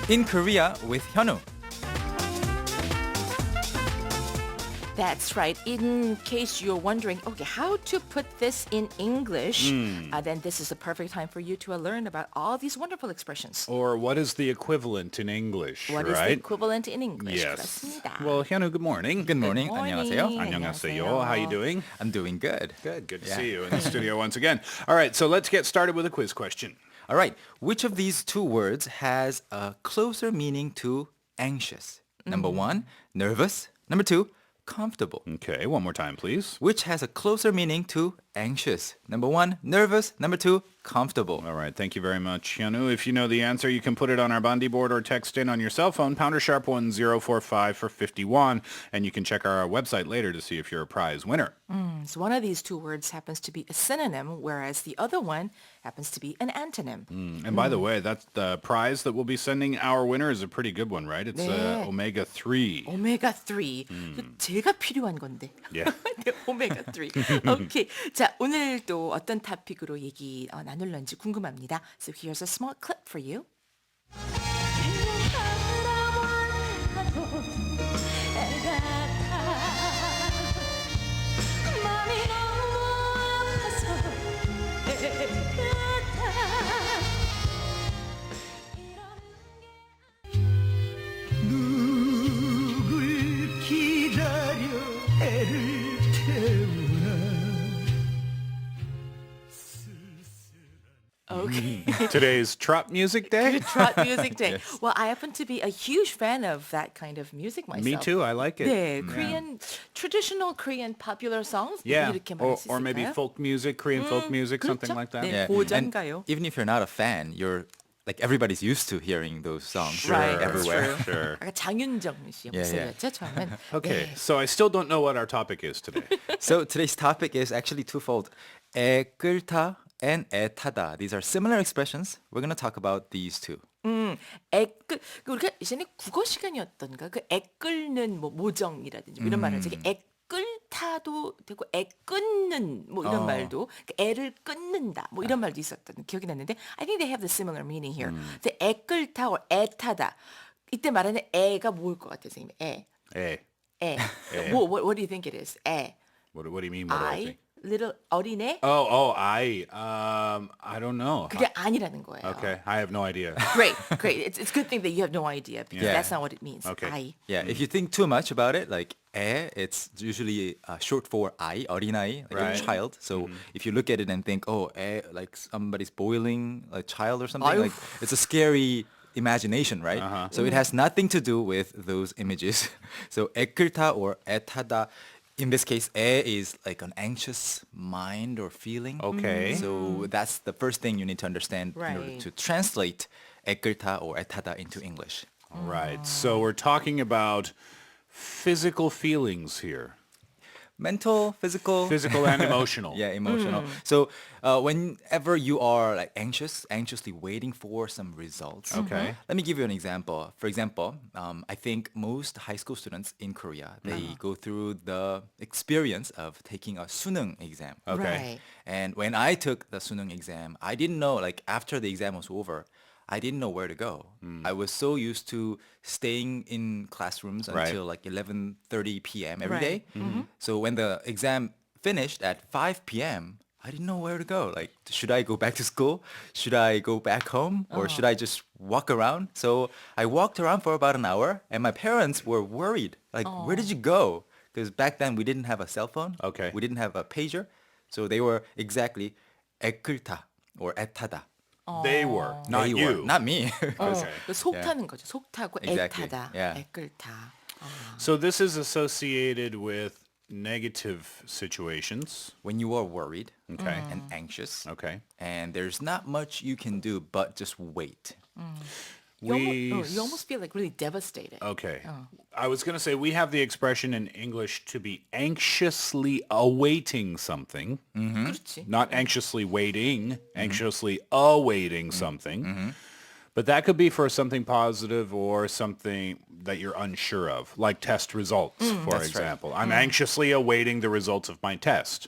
in Korea with Hyunwoo. That's right. In case you're wondering, okay, how to put this in English, then this is the perfect time for you to learn about all these wonderful expressions. Or what is the equivalent in English, What is right? the equivalent in English? Yes. 그렇습니다. Well, Hyunwoo, good morning. Good morning. Good morning. 안녕하세요. 안녕하세요. How you doing? I'm doing good. Good to Yeah. see you in the studio once again. All right, so let's get started with a quiz question. All right. Which of these two words has a closer meaning to anxious? Number one, nervous. Number two, comfortable. Okay, one more time, please. Which has a closer meaning to anxious? Number one, nervous. Number two, comfortable. All right, thank you very much, Hyunwoo. If you know the answer, you can put it on our Bondi board or text in on your cell phone, pounder sharp 1045 for 51, and you can check our website later to see if you're a prize winner. So one of these two words happens to be a synonym, whereas the other one happens to be an antonym. And by the way, that's the prize that we'll be sending our winner is a pretty good one, right? It's 네. omega-3. 오메가3. 제가 필요한 건데. Yeah. 네, 오메가3. 오케이. 자, 오늘 또 어떤 토픽으로 얘기 나눌런지 궁금합니다. So here's a small clip for you. 누굴 기다려 애를 태우나 Okay. Today's Trot Music Day? Trot Music Day. Well, I happen to be a huge fan of that kind of music myself. Me too, I like it. 네, Korean, traditional Korean popular songs. Yeah, 이렇게 말할 수 or maybe 있을까요? folk music, Korean folk music, something 그렇죠. like that. 네, Yeah. 고전가요. And even if you're not a fan, you're like everybody's used to hearing those songs Sure, Right, that's everywhere. true. Sure. 아까 장윤정 씨의 Yeah, 목소리였죠, 처음엔. Okay, 네. so I still don't know what our topic is today. So today's topic is actually twofold. 애 끌다 and 애 타다. These are similar expressions. We're going to talk about these two. 애끌 우리가 예전에 국어 시간이었던가 그 애끌는 뭐 모정이라든지 뭐 이런 말을 저기 애끌타도 되고 애 끊는 뭐 이런 말도 그 애를 끊는다 뭐 이런 말도 있었던 기억이 났는데 I think they have the similar meaning here. The 애끌타 or 애타다 이때 말하는 애가 뭐일 것 같아요, 선생님? Hey, 애. 애. What do you think it is? 애. what do you mean? What do I I think? little 어린애. I don't know. 그게 아니라는 거예요. Okay, I have no idea. Great. It's a good thing that you have no idea because Yeah. that's not what it means. Okay. I. Yeah, if you think too much about it, like 애, it's usually short for 아이, 어린아이, like Right. a child. So if you look at it and think, oh, 애, like somebody's boiling a child or something, 아유. like it's a scary imagination, right? So it has nothing to do with those images. So 애 끌다 or 애 타다, in this case, 애 is like an anxious mind or feeling. Okay. So that's the first thing you need to understand in order Right. to translate 애 끌다 or 애 타다 into English. Right. So we're talking about physical feelings here. Mental, physical, Physical and emotional. yeah, emotional. So whenever you are like anxiously waiting for some results. Okay. Let me give you an example. For example, I think most high school students in Korea, they go through the experience of taking a 수능 exam. Okay. Right. And when I took the 수능 exam, I didn't know, like after the exam was over, I didn't know where to go. I was so used to staying in classrooms Right. until like 11:30 p.m. every Right. day. So when the exam finished at 5 p.m., I didn't know where to go. Like, should I go back to school? Should I go back home? Or should I just walk around? So I walked around for about an hour, and my parents were worried. Like, where did you go? Because back then we didn't have a cell phone. Okay. We didn't have a pager. So they were exactly 애끌다 or 애타다. They were, not They you. were, not me. Okay. 속 타는 거죠. 속 타고 Exactly. 애타다. Yeah. 애끌다. So this is associated with negative situations. When you are worried Okay. and anxious, Okay. and there's not much you can do but just wait. You almost feel like really devastated. Okay. I was going to say we have the expression in English to be anxiously awaiting something, 그렇지. not anxiously waiting, anxiously awaiting something. But that could be for something positive or something that you're unsure of, like test results, for That's right. example. I'm anxiously awaiting the results of my test.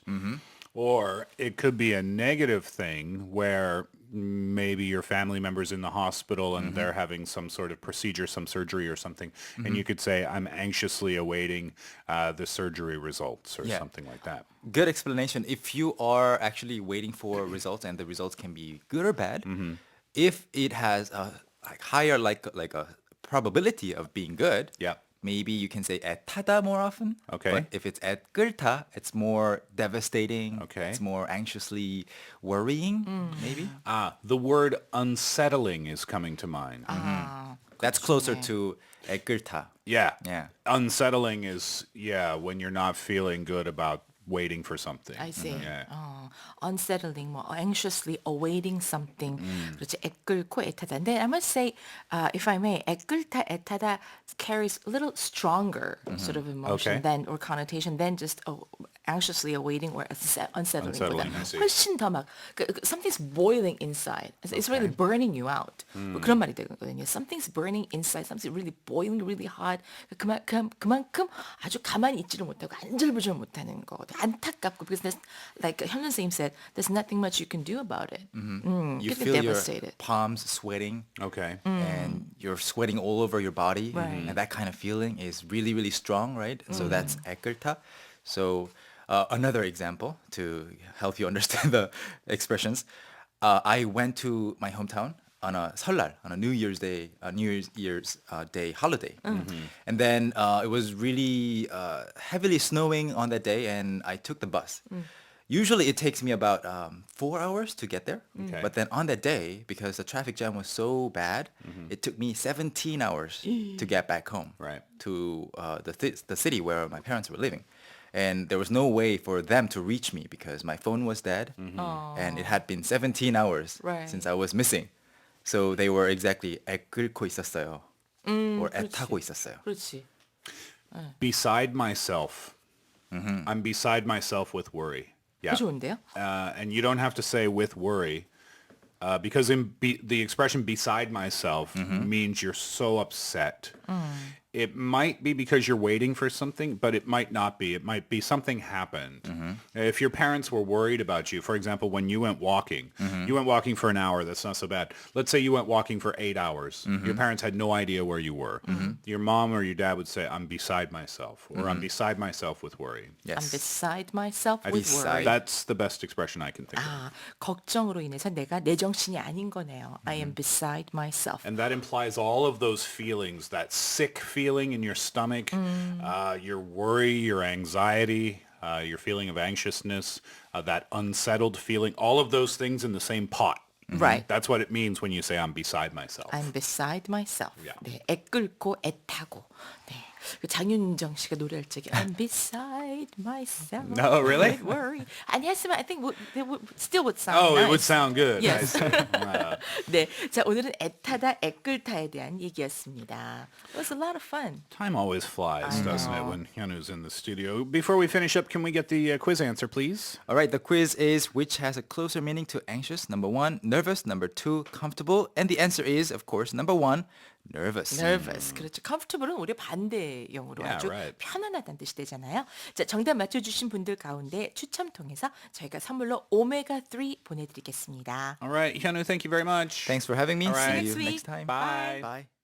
Or it could be a negative thing where maybe your family member's in the hospital and they're having some sort of procedure, some surgery or something, and you could say, I'm anxiously awaiting the surgery results or Yeah. something like that. Good explanation. If you are actually waiting for results and the results can be good or bad, if it has a higher like a probability of being good, Yeah. maybe you can say 애타다 more often. Okay. But if it's 애끓다, it's more devastating. Okay. It's more anxiously worrying, maybe. The word unsettling is coming to mind. That's closer to 애끓다. Yeah. Yeah. Unsettling is, when you're not feeling good about waiting for something. I see. Yeah. Unsettling, 뭐 anxiously awaiting something. 그렇지. 애끓고 애타다. And then I must say, if I may, 애끓다, 애타다 carries a little stronger sort of emotion Okay. than or connotation than just anxiously awaiting or unsettling. Unsettling, I see. 훨씬 더 막 something's boiling inside. It's really burning you out. 뭐 그런 말이 되거든요. Something's burning inside. Something's really boiling, really hot. 그만큼 아주 가만히 있지를 못하고 안절부절 못하는 거거든요. 안타깝고 because there's, like 현준 선생님 said, there's nothing much you can do about it. You get feel your devastated. palms sweating Okay. and you're sweating all over your body. Right. And that kind of feeling is really, really strong, right? So that's 애끓다. So another example to help you understand the expressions. I went to my hometown on a 설날, on a New Year's Day, Day holiday. And then it was really heavily snowing on that day and I took the bus. Usually it takes me about 4 hours to get there. Okay. But then on that day, because the traffic jam was so bad, it took me 17 hours to get back home Right. to the city where my parents were living. And there was no way for them to reach me because my phone was dead and it had been 17 hours Right. since I was missing. So they were exactly 애끓고 있었어요. Or 애타고 있었어요. 그렇지. Beside myself. I'm beside myself with worry. Yeah. 그 좋은데요? And you don't have to say with worry. Because the expression beside myself means you're so upset. It might be because you're waiting for something, but it might not be. It might be something happened. If your parents were worried about you, for example, when you went walking for an hour, that's not so bad. Let's say you went walking for 8 hours. Your parents had no idea where you were. Your mom or your dad would say, I'm beside myself, or I'm beside myself with worry. Yes. I'm beside myself with worry. That's the best expression I can think of. 걱정으로 인해서 내가 내 정신이 아닌 거네요. I am beside myself. And that implies all of those feelings, that sick feeling in your stomach, your worry, your anxiety, your feeling of anxiousness, that unsettled feeling, all of those things in the same pot. Right. That's what it means when you say I'm beside myself. I'm beside myself. Yeah. 네, 애끓고 애타고. 네. 그 장윤정 씨가 노래할 적에 I'm beside myself. No, really? Don't worry. 아니 했으면 I think they would still would sound Oh, nice. it would sound good. Yes. I see. 네, 자 오늘은 애타다 애끓다에 대한 얘기였습니다. It was a lot of fun. Time always flies, doesn't it, when Hyunwoo's in the studio. Before we finish up, can we get the quiz answer, please? All right, the quiz is which has a closer meaning to anxious? Number 1, nervous. Number 2, comfortable. And the answer is, of course, number 1, nervous. Nervous. 그렇죠. comfortable은 우리 반대형으로 Yeah, 아주 right. 편안하다는 뜻이 되잖아요. 자, 정답 맞춰주신 분들 가운데 추첨 통해서 저희가 선물로 오메가3 보내드리겠습니다. All right, Hyunwoo, thank you very much. Thanks for having me. All right. See you Next week. next time. Bye. Bye.